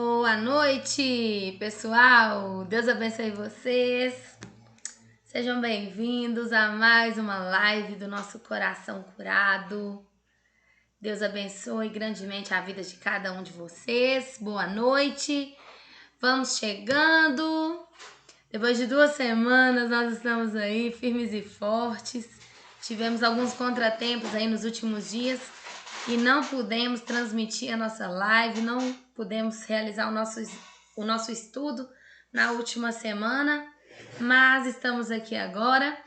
Boa noite, pessoal! Deus abençoe vocês. Sejam bem-vindos a mais uma live do nosso Coração Curado. Deus abençoe grandemente a vida de cada um de vocês. Boa noite. Vamos chegando. Depois de 2 semanas, nós estamos aí firmes e fortes. Tivemos alguns contratempos aí nos últimos dias e não pudemos transmitir a nossa live, não pudemos realizar o nosso estudo na última semana, mas estamos aqui agora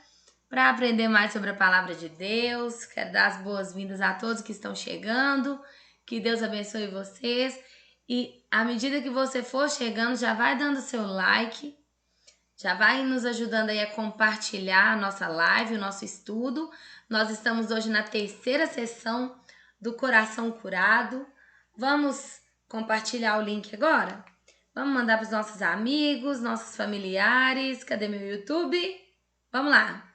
para aprender mais sobre a palavra de Deus. Quero dar as boas-vindas a todos que estão chegando, que Deus abençoe vocês. E à medida que você for chegando, já vai dando seu like, já vai nos ajudando aí a compartilhar a nossa live, o nosso estudo. Nós estamos hoje na 3ª sessão do Coração Curado. Vamos compartilhar o link agora? Vamos mandar para os nossos amigos, nossos familiares. Cadê meu YouTube? Vamos lá.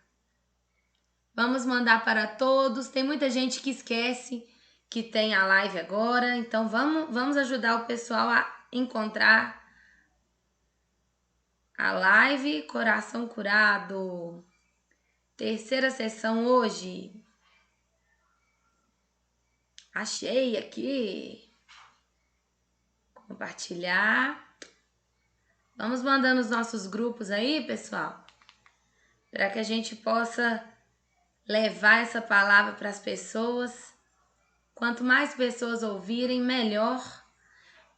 Vamos mandar para todos. Tem muita gente que esquece que tem a live agora. Então vamos ajudar o pessoal a encontrar a live Coração Curado. 3ª sessão hoje. Achei aqui. Compartilhar. Vamos mandando os nossos grupos aí, pessoal, para que a gente possa levar essa palavra para as pessoas. Quanto mais pessoas ouvirem, melhor.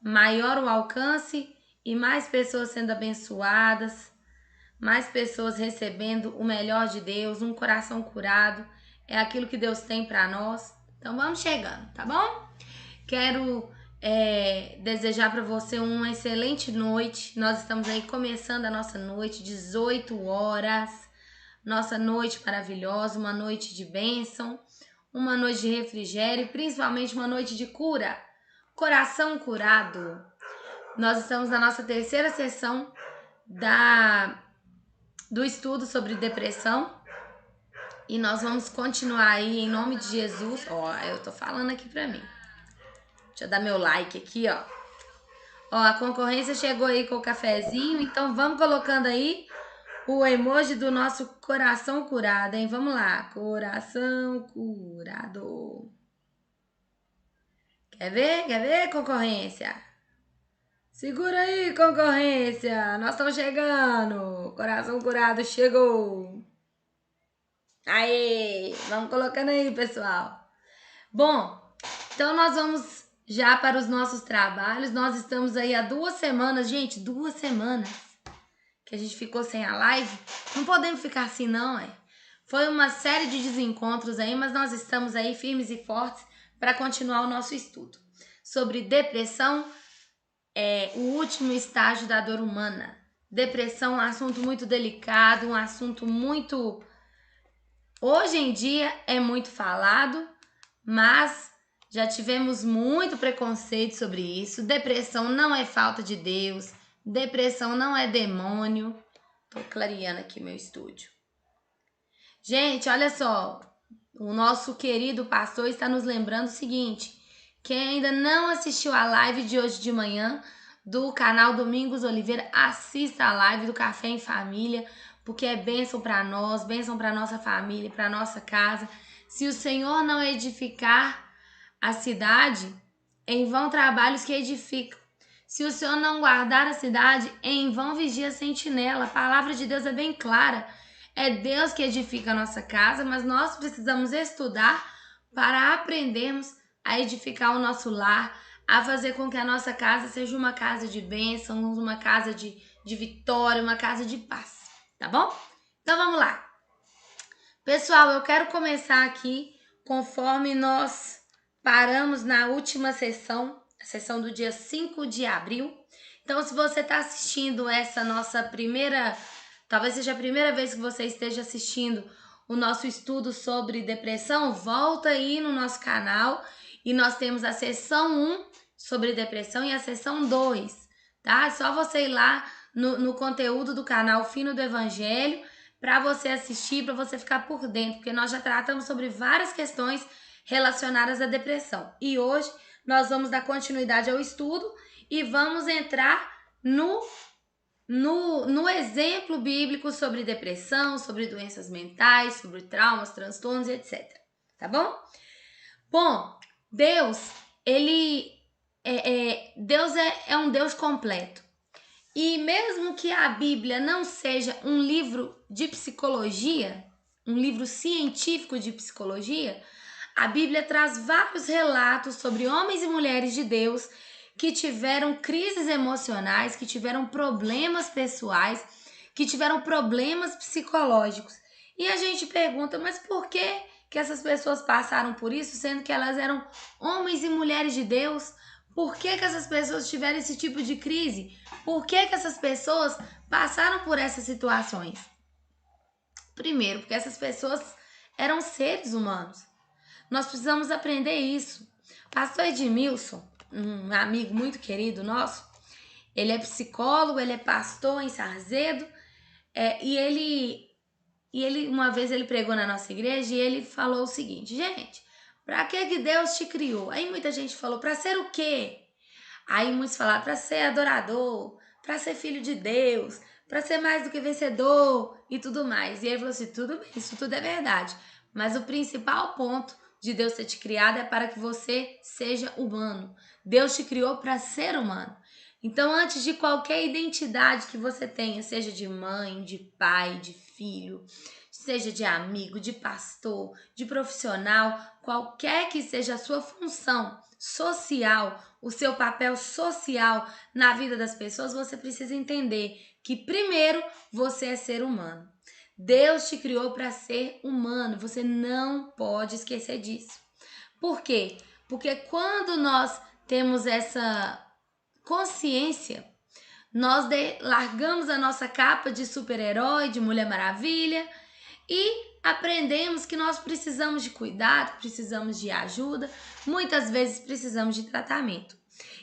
Maior o alcance e mais pessoas sendo abençoadas, mais pessoas recebendo o melhor de Deus, um coração curado. É aquilo que Deus tem para nós. Então vamos chegando, tá bom? Quero desejar para você uma excelente noite. Nós estamos aí começando a nossa noite, 18 horas. Nossa noite maravilhosa, uma noite de bênção, uma noite de refrigério e principalmente uma noite de cura. Coração curado. Nós estamos na nossa 3ª sessão do estudo sobre depressão. E nós vamos continuar aí em nome de Jesus. Ó, eu tô falando aqui pra mim. Deixa eu dar meu like aqui, ó. Ó, a concorrência chegou aí com o cafezinho. Então vamos colocando aí o emoji do nosso coração curado, hein? Vamos lá. Coração curado. Quer ver? Quer ver, concorrência? Segura aí, concorrência. Nós estamos chegando. Coração curado chegou. Aê! Vamos colocando aí, pessoal. Bom, então nós vamos já para os nossos trabalhos. Nós estamos aí há 2 semanas, gente, 2 semanas que a gente ficou sem a live. Não podemos ficar assim, não, Foi uma série de desencontros aí, mas nós estamos aí firmes e fortes para continuar o nosso estudo sobre depressão. O último estágio da dor humana. Depressão é um assunto muito delicado, um assunto muito... Hoje em dia é muito falado, mas já tivemos muito preconceito sobre isso. Depressão não é falta de Deus, depressão não é demônio. Tô clareando aqui meu estúdio. Gente, olha só, o nosso querido pastor está nos lembrando o seguinte: quem ainda não assistiu a live de hoje de manhã do canal Domingos Oliveira, assista a live do Café em Família, porque é bênção para nós, bênção para nossa família, para nossa casa. Se o Senhor não edificar a cidade, em vão trabalhos que edificam. Se o Senhor não guardar a cidade, em vão vigia a sentinela. A palavra de Deus é bem clara. É Deus que edifica a nossa casa, mas nós precisamos estudar para aprendermos a edificar o nosso lar, a fazer com que a nossa casa seja uma casa de bênção, uma casa de vitória, uma casa de paz, tá bom? Então vamos lá. Pessoal, eu quero começar aqui conforme nós paramos na última sessão, a sessão do dia 5 de abril. Então, se você está assistindo essa nossa primeira... Talvez seja a primeira vez que você esteja assistindo o nosso estudo sobre depressão, volta aí no nosso canal e nós temos a sessão 1 sobre depressão e a sessão 2, tá? É só você ir lá no conteúdo do canal Fino do Evangelho para você assistir, para você ficar por dentro, porque nós já tratamos sobre várias questões relacionadas à depressão. E hoje nós vamos dar continuidade ao estudo e vamos entrar no exemplo bíblico sobre depressão, sobre doenças mentais, sobre traumas, transtornos, etc. Tá bom? Bom, Deus, Deus é um Deus completo. E mesmo que a Bíblia não seja um livro de psicologia, um livro científico de psicologia, a Bíblia traz vários relatos sobre homens e mulheres de Deus que tiveram crises emocionais, que tiveram problemas pessoais, que tiveram problemas psicológicos. E a gente pergunta, mas por que essas pessoas passaram por isso, sendo que elas eram homens e mulheres de Deus? Por que essas pessoas tiveram esse tipo de crise? Por que essas pessoas passaram por essas situações? Primeiro, porque essas pessoas eram seres humanos. Nós precisamos aprender isso. Pastor Edmilson, um amigo muito querido nosso, ele é psicólogo, ele é pastor em Sarzedo, e ele uma vez ele pregou na nossa igreja e ele falou o seguinte: gente, para que Deus te criou? Aí muita gente falou: para ser o quê? Aí muitos falaram: para ser adorador, para ser filho de Deus, para ser mais do que vencedor e tudo mais. E ele falou assim: tudo bem, isso tudo é verdade, mas o principal ponto de Deus ter te criado é para que você seja humano. Deus te criou para ser humano. Então, antes de qualquer identidade que você tenha, seja de mãe, de pai, de filho, seja de amigo, de pastor, de profissional, qualquer que seja a sua função social, o seu papel social na vida das pessoas, você precisa entender que primeiro você é ser humano. Deus te criou para ser humano, você não pode esquecer disso. Por quê? Porque quando nós temos essa consciência, nós largamos a nossa capa de super-herói, de Mulher Maravilha e aprendemos que nós precisamos de cuidado, precisamos de ajuda, muitas vezes precisamos de tratamento.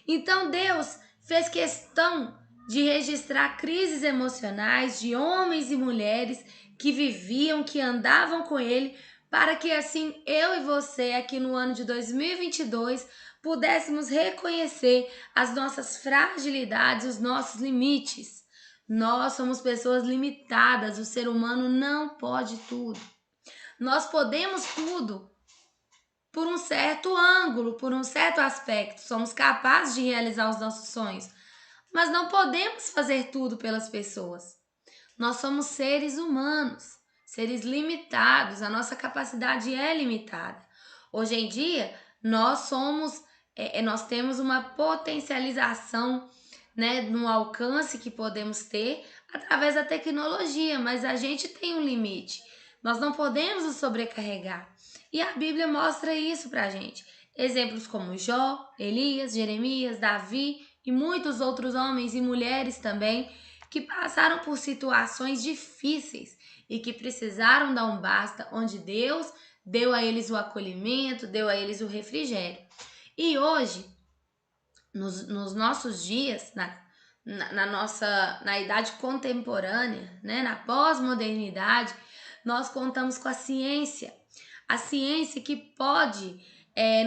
Então Deus fez questão de registrar crises emocionais de homens e mulheres que viviam, que andavam com Ele, para que assim eu e você aqui no ano de 2022 pudéssemos reconhecer as nossas fragilidades, os nossos limites. Nós somos pessoas limitadas, o ser humano não pode tudo. Nós podemos tudo por um certo ângulo, por um certo aspecto. Somos capazes de realizar os nossos sonhos, mas não podemos fazer tudo pelas pessoas. Nós somos seres humanos, seres limitados, a nossa capacidade é limitada. Hoje em dia, nós temos uma potencialização, né, no alcance que podemos ter através da tecnologia, mas a gente tem um limite. Nós não podemos nos sobrecarregar. E a Bíblia mostra isso pra gente. Exemplos como Jó, Elias, Jeremias, Davi e muitos outros homens e mulheres também que passaram por situações difíceis e que precisaram dar um basta, onde Deus deu a eles o acolhimento, deu a eles o refrigério. E hoje, nos nossos dias, na idade contemporânea, né, na pós-modernidade, nós contamos com a ciência que pode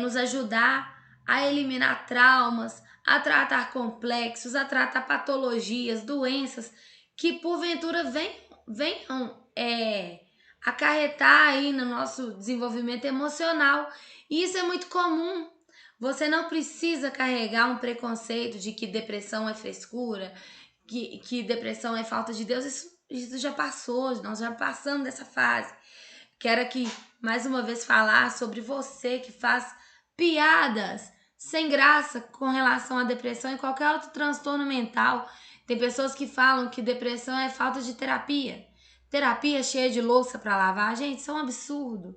nos ajudar a eliminar traumas, a tratar complexos, a tratar patologias, doenças que porventura venham acarretar aí no nosso desenvolvimento emocional. E isso é muito comum. Você não precisa carregar um preconceito de que depressão é frescura, que depressão é falta de Deus. Isso já passou, nós já passamos dessa fase. Quero aqui mais uma vez falar sobre você que faz piadas sem graça com relação à depressão e qualquer outro transtorno mental. Tem pessoas que falam que depressão é falta de terapia. Terapia cheia de louça para lavar. Gente, isso é um absurdo.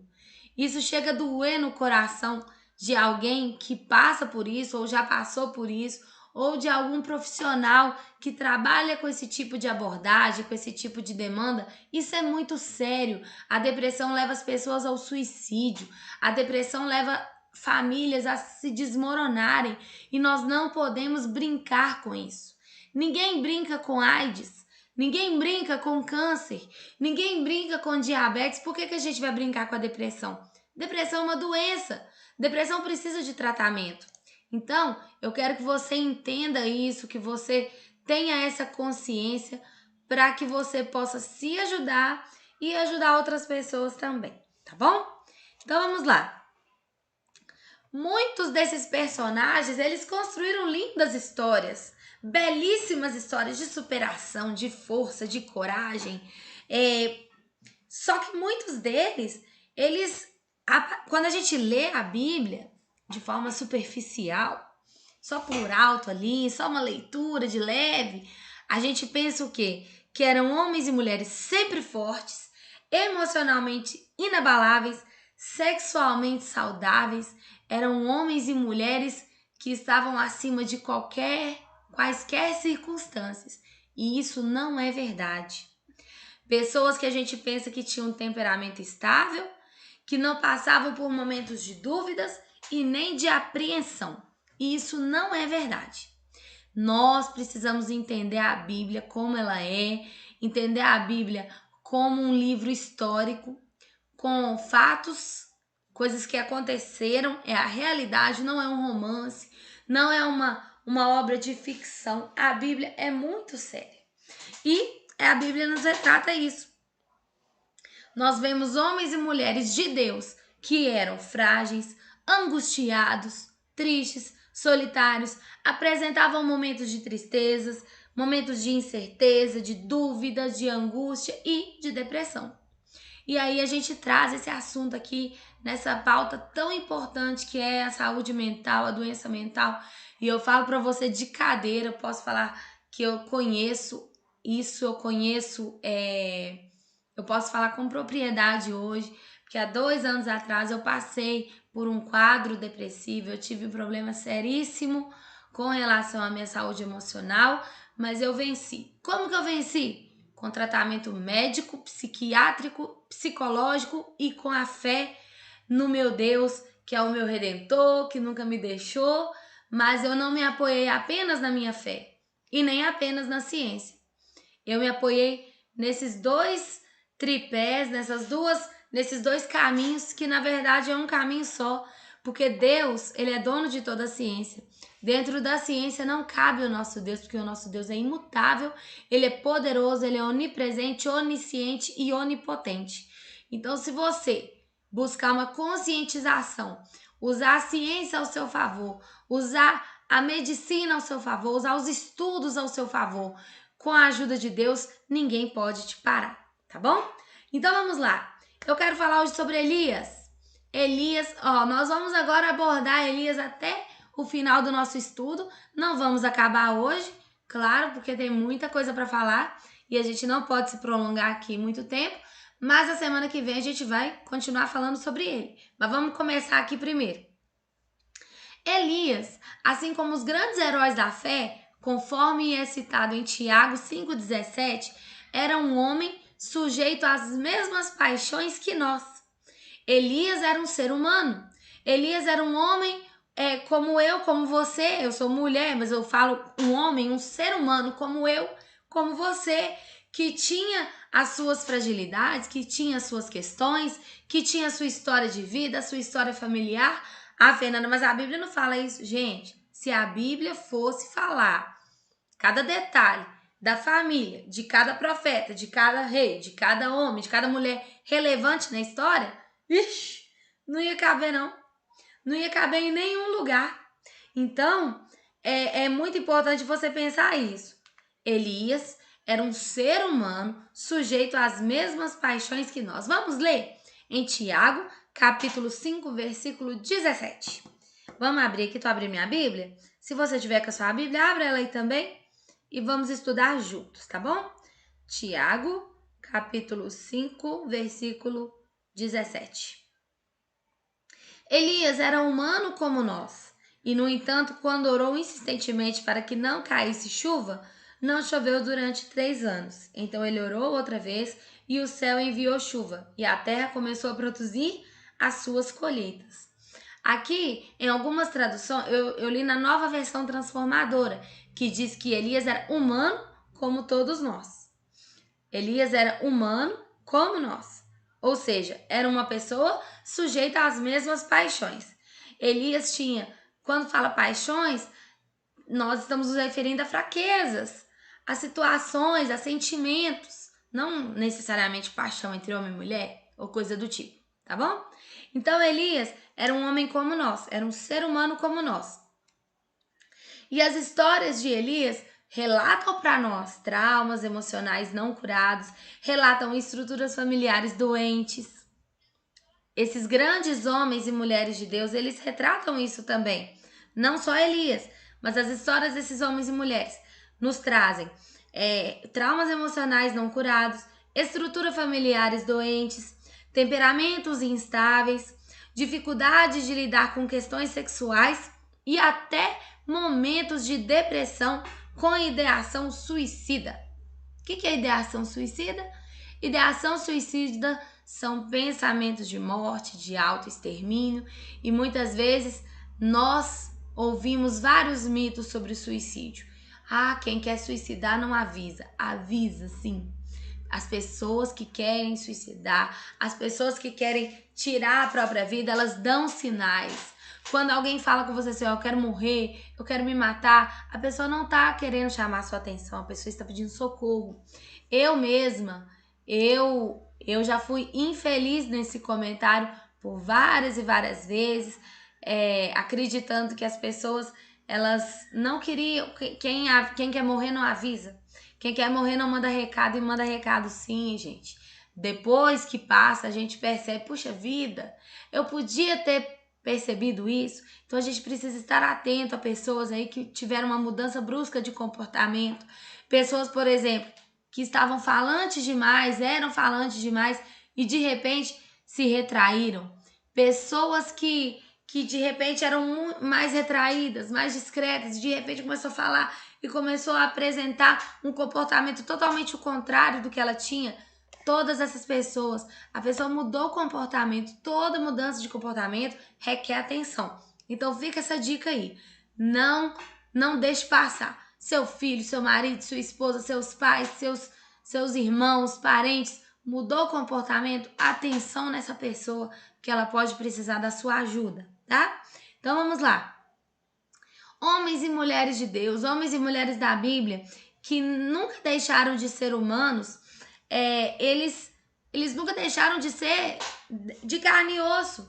Isso chega a doer no coração de alguém que passa por isso ou já passou por isso, ou de algum profissional que trabalha com esse tipo de abordagem, com esse tipo de demanda. Isso é muito sério. A depressão leva as pessoas ao suicídio. A depressão leva famílias a se desmoronarem e nós não podemos brincar com isso. Ninguém brinca com AIDS. Ninguém brinca com câncer. Ninguém brinca com diabetes. Por que a gente vai brincar com a depressão? Depressão é uma doença. Depressão precisa de tratamento. Então, eu quero que você entenda isso, que você tenha essa consciência para que você possa se ajudar e ajudar outras pessoas também, tá bom? Então vamos lá. Muitos desses personagens, eles construíram lindas histórias, belíssimas histórias de superação, de força, de coragem. Só que muitos deles, quando a gente lê a Bíblia de forma superficial, só por alto ali, só uma leitura de leve, a gente pensa o quê? Que eram homens e mulheres sempre fortes, emocionalmente inabaláveis, sexualmente saudáveis, eram homens e mulheres que estavam acima de quaisquer circunstâncias. E isso não é verdade. Pessoas que a gente pensa que tinham um temperamento estável, que não passavam por momentos de dúvidas e nem de apreensão. E isso não é verdade. Nós precisamos entender a Bíblia como ela é, entender a Bíblia como um livro histórico, com fatos, coisas que aconteceram, é a realidade, não é um romance, não é uma obra de ficção. A Bíblia é muito séria. E a Bíblia nos retrata isso. Nós vemos homens e mulheres de Deus que eram frágeis, angustiados, tristes, solitários, apresentavam momentos de tristezas, momentos de incerteza, de dúvida, de angústia e de depressão. E aí a gente traz esse assunto aqui nessa pauta tão importante que é a saúde mental, a doença mental. E eu falo para você de cadeira, eu posso falar que eu conheço isso, eu posso falar com propriedade hoje, porque há 2 anos atrás eu passei por um quadro depressivo, eu tive um problema seríssimo com relação à minha saúde emocional, mas eu venci. Como que eu venci? Com tratamento médico, psiquiátrico, psicológico e com a fé no meu Deus, que é o meu Redentor, que nunca me deixou, mas eu não me apoiei apenas na minha fé e nem apenas na ciência. Eu me apoiei nesses 2 tripés, nesses 2 caminhos, que na verdade é um caminho só, porque Deus, ele é dono de toda a ciência. Dentro da ciência não cabe o nosso Deus, porque o nosso Deus é imutável, ele é poderoso, ele é onipresente, onisciente e onipotente. Então, se você buscar uma conscientização, usar a ciência ao seu favor, usar a medicina ao seu favor, usar os estudos ao seu favor, com a ajuda de Deus, ninguém pode te parar, tá bom? Então vamos lá. Eu quero falar hoje sobre Elias. Nós vamos agora abordar Elias até o final do nosso estudo. Não vamos acabar hoje, claro, porque tem muita coisa para falar e a gente não pode se prolongar aqui muito tempo, mas a semana que vem a gente vai continuar falando sobre ele. Mas vamos começar aqui primeiro. Elias, assim como os grandes heróis da fé, conforme é citado em Tiago 5,17, era um homem sujeito às mesmas paixões que nós. Elias era um ser humano. Elias era um homem como eu, como você. Eu sou mulher, mas eu falo um homem, um ser humano como eu, como você, que tinha as suas fragilidades, que tinha as suas questões, que tinha a sua história de vida, a sua história familiar. Ah, Fernanda, mas a Bíblia não fala isso. Gente, se a Bíblia fosse falar cada detalhe da família, de cada profeta, de cada rei, de cada homem, de cada mulher relevante na história, ixi, não ia caber não. Não ia caber em nenhum lugar. Então, é muito importante você pensar isso. Elias era um ser humano sujeito às mesmas paixões que nós. Vamos ler em Tiago, capítulo 5, versículo 17. Vamos abrir aqui, tu abrir minha Bíblia? Se você tiver com a sua Bíblia, abre ela aí também e vamos estudar juntos, tá bom? Tiago, capítulo 5, versículo 17. Elias era humano como nós, e no entanto, quando orou insistentemente para que não caísse chuva, não choveu durante 3 anos. Então ele orou outra vez e o céu enviou chuva, e a terra começou a produzir as suas colheitas. Aqui, em algumas traduções, eu li na Nova Versão Transformadora, que diz que Elias era humano como todos nós. Elias era humano como nós. Ou seja, era uma pessoa sujeita às mesmas paixões. Elias tinha quando fala paixões, nós estamos nos referindo a fraquezas, a situações, a sentimentos, não necessariamente paixão entre homem e mulher ou coisa do tipo, tá bom? Então Elias era um homem como nós, era um ser humano como nós. E as histórias de Elias relatam para nós traumas emocionais não curados, relatam estruturas familiares doentes. Esses grandes homens e mulheres de Deus, eles retratam isso também. Não só Elias, mas as histórias desses homens e mulheres nos trazem traumas emocionais não curados, estruturas familiares doentes, temperamentos instáveis, dificuldades de lidar com questões sexuais e até momentos de depressão com ideação suicida. O que é ideação suicida? Ideação suicida são pensamentos de morte, de autoextermínio, e muitas vezes nós ouvimos vários mitos sobre o suicídio. Ah, quem quer suicidar não avisa. Avisa, sim. As pessoas que querem suicidar, as pessoas que querem tirar a própria vida, elas dão sinais. Quando alguém fala com você assim, eu quero morrer, eu quero me matar, a pessoa não está querendo chamar a sua atenção, a pessoa está pedindo socorro. Eu mesma, eu já fui infeliz nesse comentário por várias e várias vezes, acreditando que as pessoas, elas não queriam, quem quer morrer não avisa. Quem quer morrer não manda recado, e manda recado sim, gente. Depois que passa, a gente percebe, puxa vida, eu podia ter percebido isso. Então a gente precisa estar atento a pessoas aí que tiveram uma mudança brusca de comportamento. Pessoas, por exemplo, que estavam falantes demais, eram falantes demais e de repente se retraíram. Pessoas que de repente eram mais retraídas, mais discretas, de repente começou a falar e começou a apresentar um comportamento totalmente o contrário do que ela tinha. Todas essas pessoas, a pessoa mudou o comportamento, toda mudança de comportamento requer atenção. Então fica essa dica aí, não deixe passar. Seu filho, seu marido, sua esposa, seus pais, seus irmãos, parentes, mudou o comportamento, atenção nessa pessoa, que ela pode precisar da sua ajuda, tá? Então vamos lá. Homens e mulheres de Deus, homens e mulheres da Bíblia, que nunca deixaram de ser humanos, eles nunca deixaram de ser de carne e osso.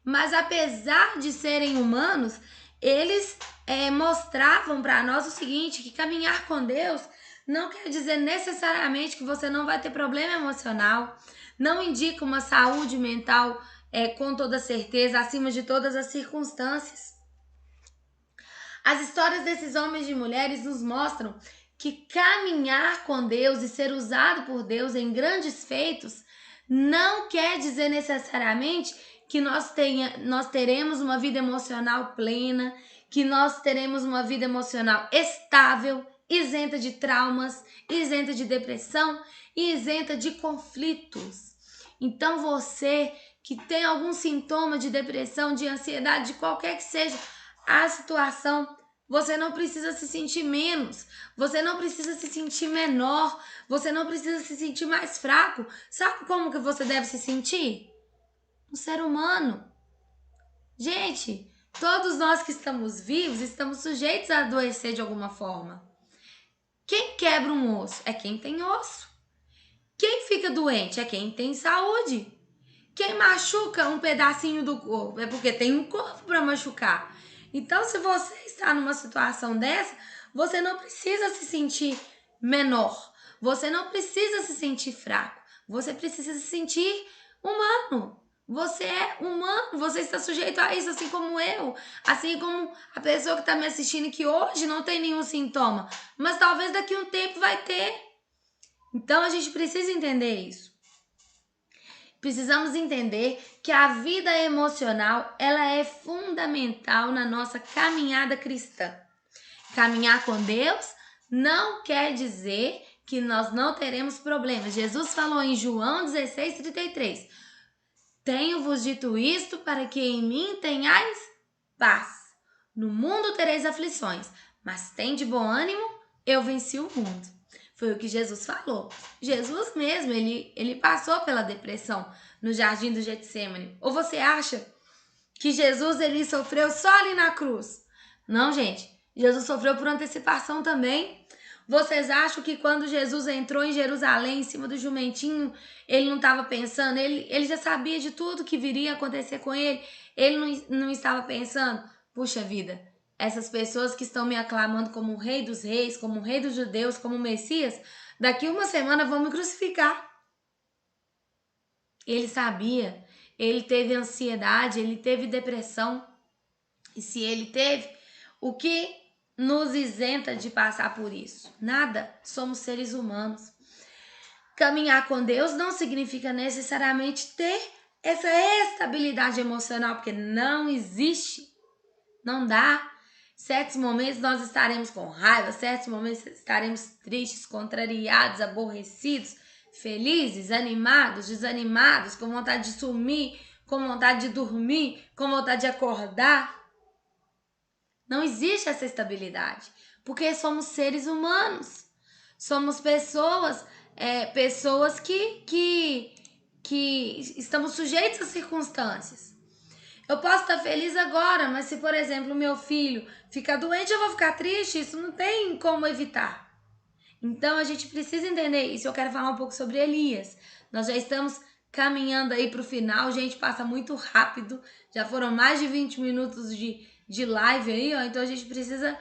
Mas apesar de serem humanos, eles mostravam para nós o seguinte, que caminhar com Deus não quer dizer necessariamente que você não vai ter problema emocional, não indica uma saúde mental com toda certeza, acima de todas as circunstâncias. As histórias desses homens e mulheres nos mostram que caminhar com Deus e ser usado por Deus em grandes feitos não quer dizer necessariamente que nós teremos uma vida emocional plena, que nós teremos uma vida emocional estável, isenta de traumas, isenta de depressão e isenta de conflitos. Então você que tem algum sintoma de depressão, de ansiedade, de qualquer que seja a situação, você não precisa se sentir menos, você não precisa se sentir menor, você não precisa se sentir mais fraco. Sabe como que você deve se sentir? Um ser humano. Gente, todos nós que estamos vivos estamos sujeitos a adoecer de alguma forma. Quem quebra um osso é quem tem osso. Quem fica doente é quem tem saúde. Quem machuca um pedacinho do corpo é porque tem um corpo para machucar. Então, se você está numa situação dessa, você não precisa se sentir menor. Você não precisa se sentir fraco. Você precisa se sentir humano. Você é humano, você está sujeito a isso, assim como eu. Assim como a pessoa que está me assistindo que hoje não tem nenhum sintoma. Mas talvez daqui a um tempo vai ter. Então, a gente precisa entender isso. Precisamos entender que a vida emocional, ela é fundamental na nossa caminhada cristã. Caminhar com Deus não quer dizer que nós não teremos problemas. Jesus falou em João 16:33. Tenho-vos dito isto para que em mim tenhais paz. No mundo tereis aflições, mas tende bom ânimo, eu venci o mundo. Foi o que Jesus falou. Jesus mesmo, ele passou pela depressão no jardim do Getsemane. Ou você acha que Jesus ele sofreu só ali na cruz. Não, gente. Jesus sofreu por antecipação também. Vocês acham que quando Jesus entrou em Jerusalém, em cima do jumentinho, ele não estava pensando? Ele já sabia de tudo que viria a acontecer com ele. Ele não estava pensando, puxa vida, essas pessoas que estão me aclamando como o Rei dos Reis, como o Rei dos Judeus, como o Messias, daqui uma semana vão me crucificar. Ele sabia, ele teve ansiedade, ele teve depressão. E se ele teve, o que nos isenta de passar por isso? Nada, somos seres humanos. Caminhar com Deus não significa necessariamente ter essa estabilidade emocional, porque não existe, não dá. Certos momentos nós estaremos com raiva, certos momentos estaremos tristes, contrariados, aborrecidos, felizes, animados, desanimados, com vontade de sumir, com vontade de dormir, com vontade de acordar. Não existe essa estabilidade, porque somos seres humanos, somos pessoas, pessoas que estamos sujeitos às circunstâncias. Eu posso estar feliz agora, mas se, por exemplo, meu filho ficar doente, eu vou ficar triste, isso não tem como evitar. Então, a gente precisa entender isso. Eu quero falar um pouco sobre Elias. Nós já estamos caminhando aí para o final, gente, passa muito rápido, já foram mais de 20 minutos de live aí, ó, então a gente precisa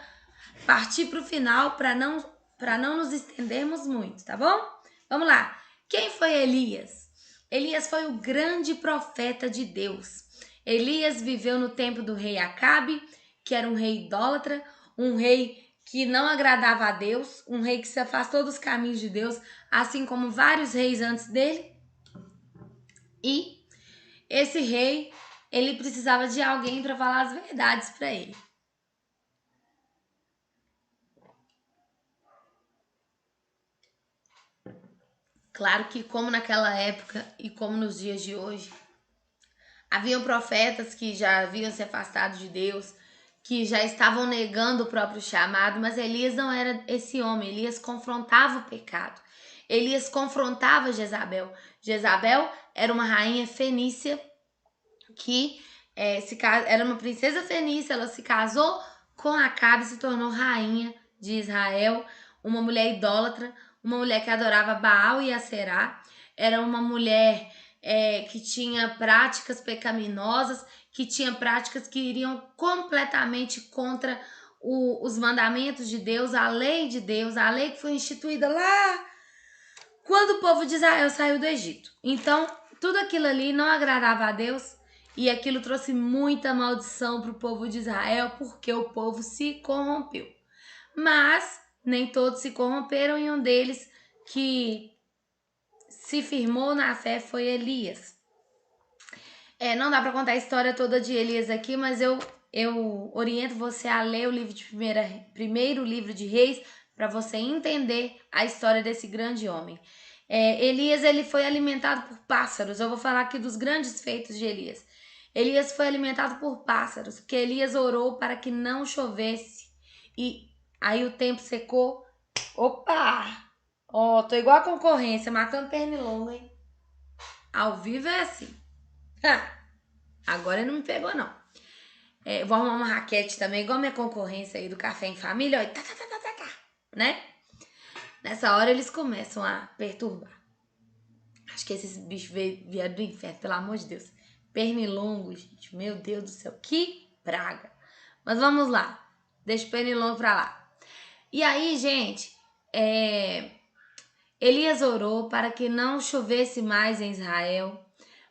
partir para o final para não nos estendermos muito, tá bom? Vamos lá. Quem foi Elias? Elias foi o grande profeta de Deus. Elias viveu no tempo do rei Acabe, que era um rei idólatra, um rei que não agradava a Deus, um rei que se afastou dos caminhos de Deus, assim como vários reis antes dele. E esse rei, ele precisava de alguém para falar as verdades para ele. Claro que como naquela época e como nos dias de hoje, haviam profetas que já haviam se afastado de Deus, que já estavam negando o próprio chamado, mas Elias não era esse homem. Elias confrontava o pecado. Elias confrontava Jezabel. Jezabel era uma rainha fenícia que era uma princesa fenícia, ela se casou com Acabe e se tornou rainha de Israel, uma mulher idólatra, uma mulher que adorava Baal e Aserá, era uma mulher que tinha práticas pecaminosas, que tinha práticas que iriam completamente contra os mandamentos de Deus, a lei de Deus, a lei que foi instituída lá quando o povo de Israel saiu do Egito. Então, tudo aquilo ali não agradava a Deus e aquilo trouxe muita maldição para o povo de Israel porque o povo se corrompeu. Mas nem todos se corromperam e um deles que se firmou na fé foi Elias. Não dá para contar a história toda de Elias aqui, mas eu oriento você a ler o livro de primeiro livro de Reis para você entender a história desse grande homem. Elias ele foi alimentado por pássaros. Eu vou falar aqui dos grandes feitos de Elias. Elias foi alimentado por pássaros, porque Elias orou para que não chovesse. E aí o tempo secou. Opa! Ó, tô igual a concorrência, matando pernilongo, hein? Ao vivo é assim. Agora não me pegou, não. Vou arrumar uma raquete também, igual a minha concorrência aí do Café em Família, ó, tá, né? Nessa hora eles começam a perturbar. Acho que esses bichos vieram do inferno, pelo amor de Deus. Pernilongo, gente, meu Deus do céu, que praga. Mas vamos lá, deixa o pernilongo pra lá. E aí, gente, Elias orou para que não chovesse mais em Israel,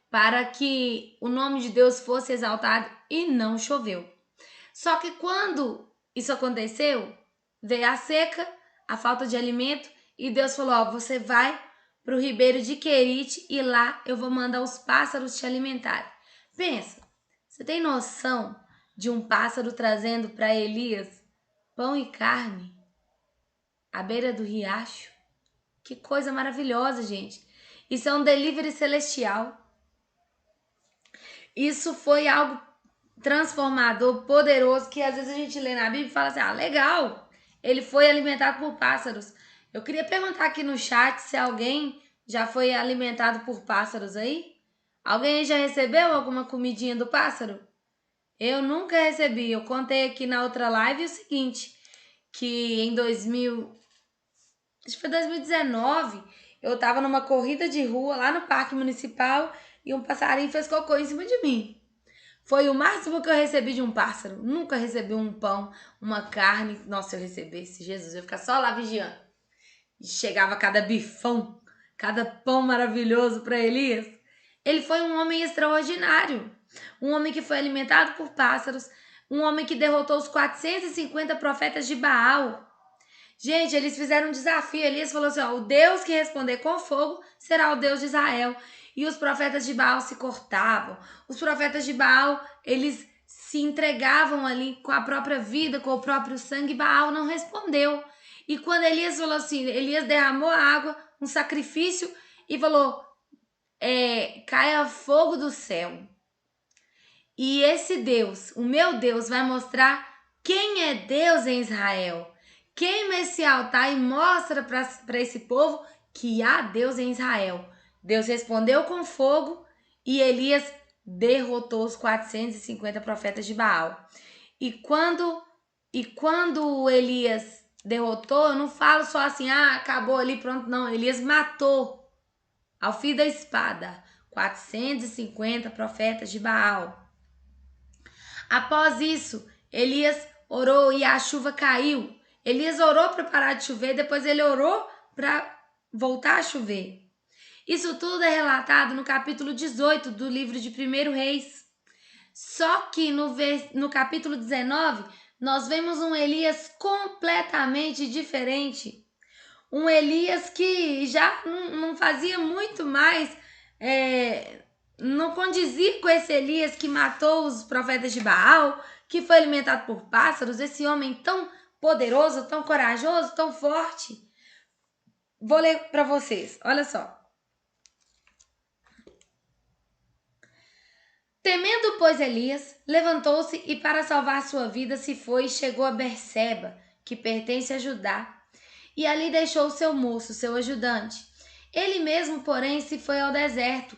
para que o nome de Deus fosse exaltado e não choveu. Só que quando isso aconteceu, veio a seca, a falta de alimento e Deus falou, ó, você vai para o ribeiro de Querite e lá eu vou mandar os pássaros te alimentarem. Pensa, você tem noção de um pássaro trazendo para Elias pão e carne à beira do riacho? Que coisa maravilhosa, gente. Isso é um delivery celestial. Isso foi algo transformador, poderoso, que às vezes a gente lê na Bíblia e fala assim, legal, ele foi alimentado por pássaros. Eu queria perguntar aqui no chat se alguém já foi alimentado por pássaros aí. Alguém já recebeu alguma comidinha do pássaro? Eu nunca recebi. Eu contei aqui na outra live o seguinte, que em acho que foi 2019, eu tava numa corrida de rua lá no Parque Municipal e um passarinho fez cocô em cima de mim. Foi o máximo que eu recebi de um pássaro. Nunca recebi um pão, uma carne. Nossa, eu recebesse, Jesus, eu ia ficar só lá vigiando. E chegava cada bifão, cada pão maravilhoso para Elias. Ele foi um homem extraordinário. Um homem que foi alimentado por pássaros. Um homem que derrotou os 450 profetas de Baal. Gente, eles fizeram um desafio. Elias falou assim: ó, o Deus que responder com fogo será o Deus de Israel. E os profetas de Baal se cortavam. Os profetas de Baal, eles se entregavam ali com a própria vida, com o próprio sangue. Baal não respondeu. E quando Elias falou assim, Elias derramou a água, um sacrifício, e falou: caia fogo do céu. E esse Deus, o meu Deus, vai mostrar quem é Deus em Israel. Queima esse altar e mostra para esse povo que há Deus em Israel. Deus respondeu com fogo e Elias derrotou os 450 profetas de Baal. E quando Elias derrotou, eu não falo só assim, acabou ali, pronto, não. Elias matou ao fio da espada 450 profetas de Baal. Após isso, Elias orou e a chuva caiu. Elias orou para parar de chover, depois ele orou para voltar a chover. Isso tudo é relatado no capítulo 18 do livro de 1 Reis. Só que no capítulo 19, nós vemos um Elias completamente diferente. Um Elias que já não fazia muito mais, não condizia com esse Elias que matou os profetas de Baal, que foi alimentado por pássaros, esse homem tão poderoso, tão corajoso, tão forte. Vou ler para vocês, olha só. Temendo, pois, Elias, levantou-se e para salvar sua vida se foi e chegou a Berseba, que pertence a Judá, e ali deixou seu moço, seu ajudante. Ele mesmo, porém, se foi ao deserto,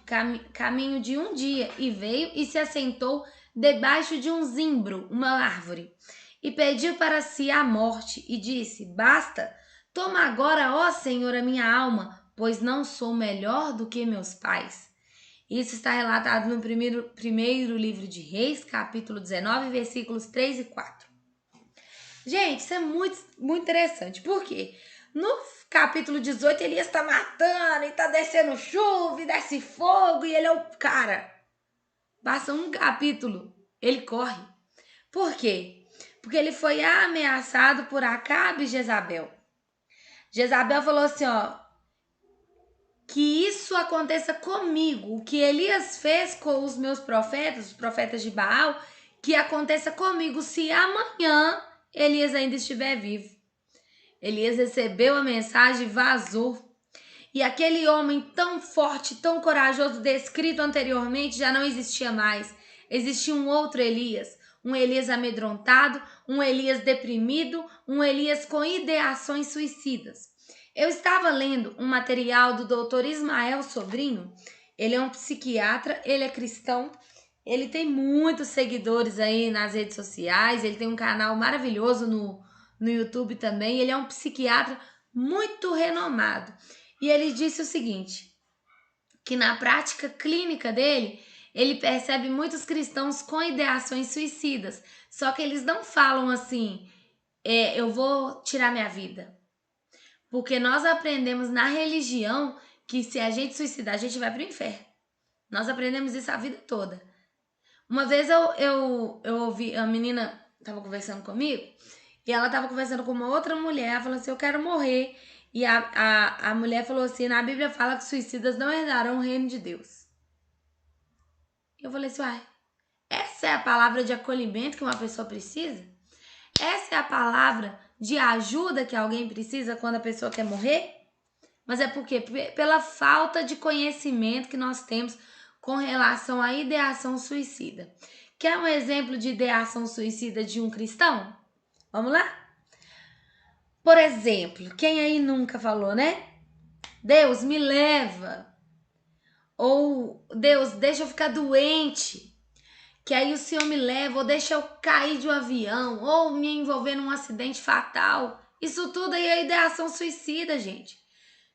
caminho de um dia, e veio e se assentou debaixo de um zimbro, uma árvore, e pediu para si a morte, e disse: Basta, toma agora, ó Senhor, a minha alma, pois não sou melhor do que meus pais. Isso está relatado no primeiro livro de Reis, capítulo 19, versículos 3 e 4. Gente, isso é muito, muito interessante. Por quê? No capítulo 18, Elias está matando e está descendo chuva e desce fogo e ele é o cara. Passa um capítulo, ele corre. Por quê? Porque ele foi ameaçado por Acabe e Jezabel. Jezabel falou assim, ó, que isso aconteça comigo. O que Elias fez com os meus profetas, os profetas de Baal, que aconteça comigo se amanhã Elias ainda estiver vivo. Elias recebeu a mensagem e vazou. E aquele homem tão forte, tão corajoso, descrito anteriormente, já não existia mais. Existia um outro Elias. Um Elias amedrontado, um Elias deprimido, um Elias com ideações suicidas. Eu estava lendo um material do Dr. Ismael Sobrinho. Ele é um psiquiatra, ele é cristão, ele tem muitos seguidores aí nas redes sociais, ele tem um canal maravilhoso no YouTube também. Ele é um psiquiatra muito renomado. E ele disse o seguinte, que na prática clínica dele, ele percebe muitos cristãos com ideações suicidas. Só que eles não falam assim, eu vou tirar minha vida. Porque nós aprendemos na religião que se a gente suicidar, a gente vai para o inferno. Nós aprendemos isso a vida toda. Uma vez eu ouvi, a menina estava conversando comigo, e ela estava conversando com uma outra mulher, ela falou assim, eu quero morrer. E a mulher falou assim, na Bíblia fala que suicidas não herdarão o reino de Deus. Eu falei assim, essa é a palavra de acolhimento que uma pessoa precisa? Essa é a palavra de ajuda que alguém precisa quando a pessoa quer morrer? Mas é por quê? Pela falta de conhecimento que nós temos com relação à ideação suicida. Quer um exemplo de ideação suicida de um cristão? Vamos lá? Por exemplo, quem aí nunca falou, né? Deus, me leva. Ou Deus, deixa eu ficar doente. que aí o Senhor me leva, ou deixa eu cair de um avião, ou me envolver num acidente fatal. Isso tudo aí é ideação suicida, gente.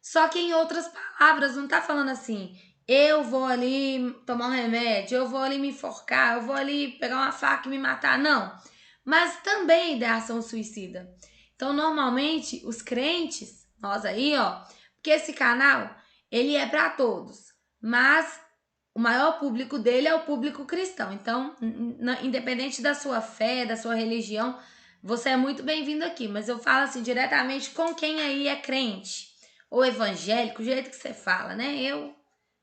Só que em outras palavras, não tá falando assim, eu vou ali tomar um remédio, eu vou ali me enforcar, eu vou ali pegar uma faca e me matar. Não. Mas também é ideação suicida. Então, normalmente, os crentes, nós aí, ó, porque esse canal, ele é para todos, mas o maior público dele é o público cristão. Então, independente da sua fé, da sua religião, você é muito bem-vindo aqui. Mas eu falo assim diretamente com quem aí é crente ou evangélico, o jeito que você fala, né?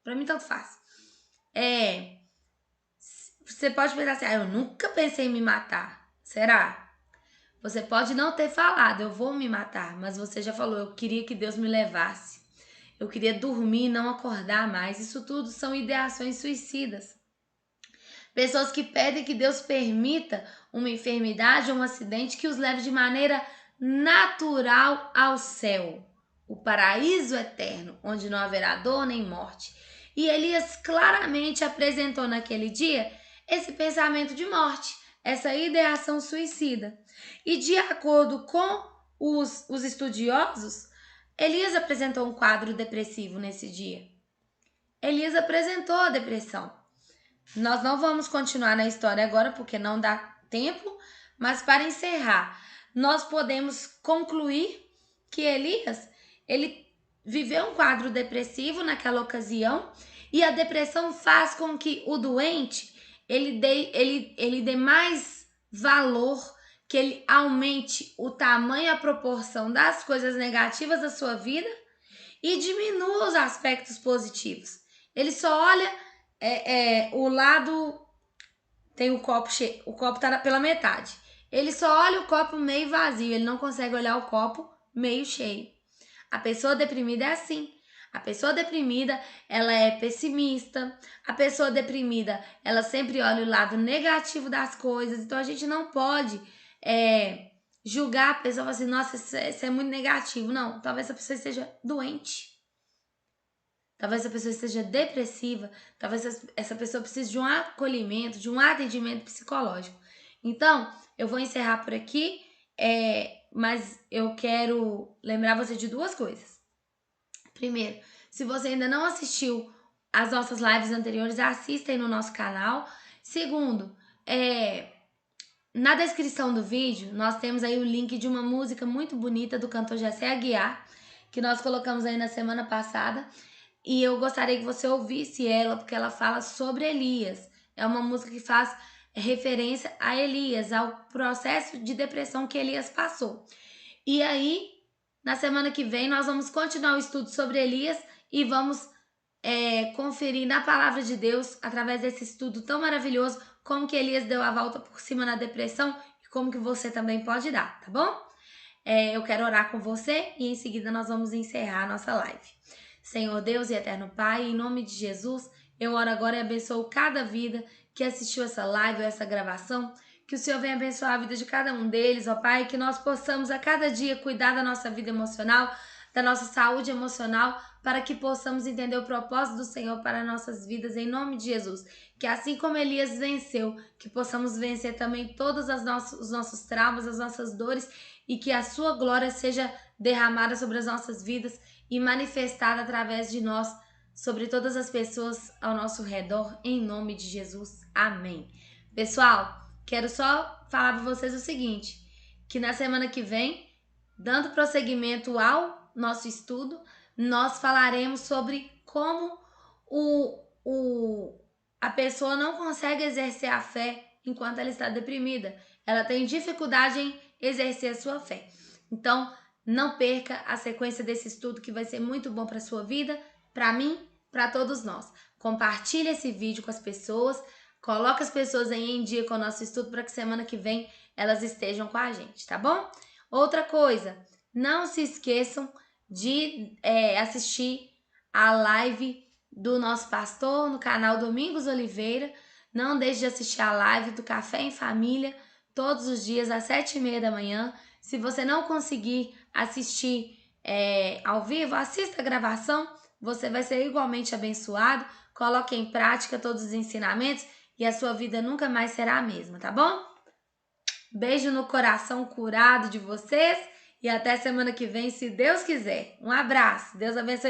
Pra mim, tanto faz. Você pode pensar assim, eu nunca pensei em me matar. Será? Você pode não ter falado, eu vou me matar, mas você já falou, eu queria que Deus me levasse. Eu queria dormir e não acordar mais. Isso tudo são ideações suicidas. Pessoas que pedem que Deus permita uma enfermidade ou um acidente que os leve de maneira natural ao céu, o paraíso eterno, onde não haverá dor nem morte. E Elias claramente apresentou naquele dia esse pensamento de morte, essa ideação suicida. E de acordo com os estudiosos, Elias apresentou um quadro depressivo nesse dia. Elias apresentou a depressão. Nós não vamos continuar na história agora porque não dá tempo, mas para encerrar, nós podemos concluir que Elias, ele viveu um quadro depressivo naquela ocasião e a depressão faz com que o doente ele dê mais valor, que ele aumente o tamanho e a proporção das coisas negativas da sua vida e diminua os aspectos positivos. Ele só olha o lado, tem o copo cheio, o copo tá pela metade. Ele só olha o copo meio vazio, ele não consegue olhar o copo meio cheio. A pessoa deprimida é assim. A pessoa deprimida, ela é pessimista. A pessoa deprimida, ela sempre olha o lado negativo das coisas. Então a gente não pode julgar a pessoa e falar assim, nossa, isso é muito negativo. Não, talvez a pessoa esteja doente. Talvez essa pessoa esteja depressiva, talvez essa pessoa precise de um acolhimento, de um atendimento psicológico. Então, eu vou encerrar por aqui, mas eu quero lembrar você de duas coisas. Primeiro, se você ainda não assistiu as nossas lives anteriores, assista aí no nosso canal. Segundo, na descrição do vídeo, nós temos aí o link de uma música muito bonita do cantor Jessé Aguiar, que nós colocamos aí na semana passada. E eu gostaria que você ouvisse ela, porque ela fala sobre Elias. É uma música que faz referência a Elias, ao processo de depressão que Elias passou. E aí, na semana que vem, nós vamos continuar o estudo sobre Elias e vamos conferir na palavra de Deus, através desse estudo tão maravilhoso, como que Elias deu a volta por cima na depressão e como que você também pode dar, tá bom? Eu quero orar com você e em seguida nós vamos encerrar a nossa live. Senhor Deus e eterno Pai, em nome de Jesus, eu oro agora e abençoo cada vida que assistiu essa live ou essa gravação, que o Senhor venha abençoar a vida de cada um deles, ó Pai, que nós possamos a cada dia cuidar da nossa vida emocional, da nossa saúde emocional, para que possamos entender o propósito do Senhor para nossas vidas, em nome de Jesus. Que assim como Elias venceu, que possamos vencer também todos os nossos traumas, as nossas dores, e que a sua glória seja derramada sobre as nossas vidas e manifestada através de nós sobre todas as pessoas ao nosso redor, em nome de Jesus. Amém. Pessoal, quero só falar para vocês o seguinte, que na semana que vem, dando prosseguimento ao nosso estudo, nós falaremos sobre como a pessoa não consegue exercer a fé enquanto ela está deprimida. Ela tem dificuldade em exercer a sua fé. Então, não perca a sequência desse estudo que vai ser muito bom para a sua vida, para mim, para todos nós. Compartilhe esse vídeo com as pessoas, coloque as pessoas aí em dia com o nosso estudo para que semana que vem elas estejam com a gente, tá bom? Outra coisa, não se esqueçam de assistir a live do nosso pastor no canal Domingos Oliveira. Não deixe de assistir a live do Café em Família todos os dias às 7h30 da manhã. Se você não conseguir assistir ao vivo, assista a gravação, você vai ser igualmente abençoado. Coloque em prática todos os ensinamentos e a sua vida nunca mais será a mesma, tá bom? Beijo no coração curado de vocês e até semana que vem, se Deus quiser. Um abraço. Deus abençoe.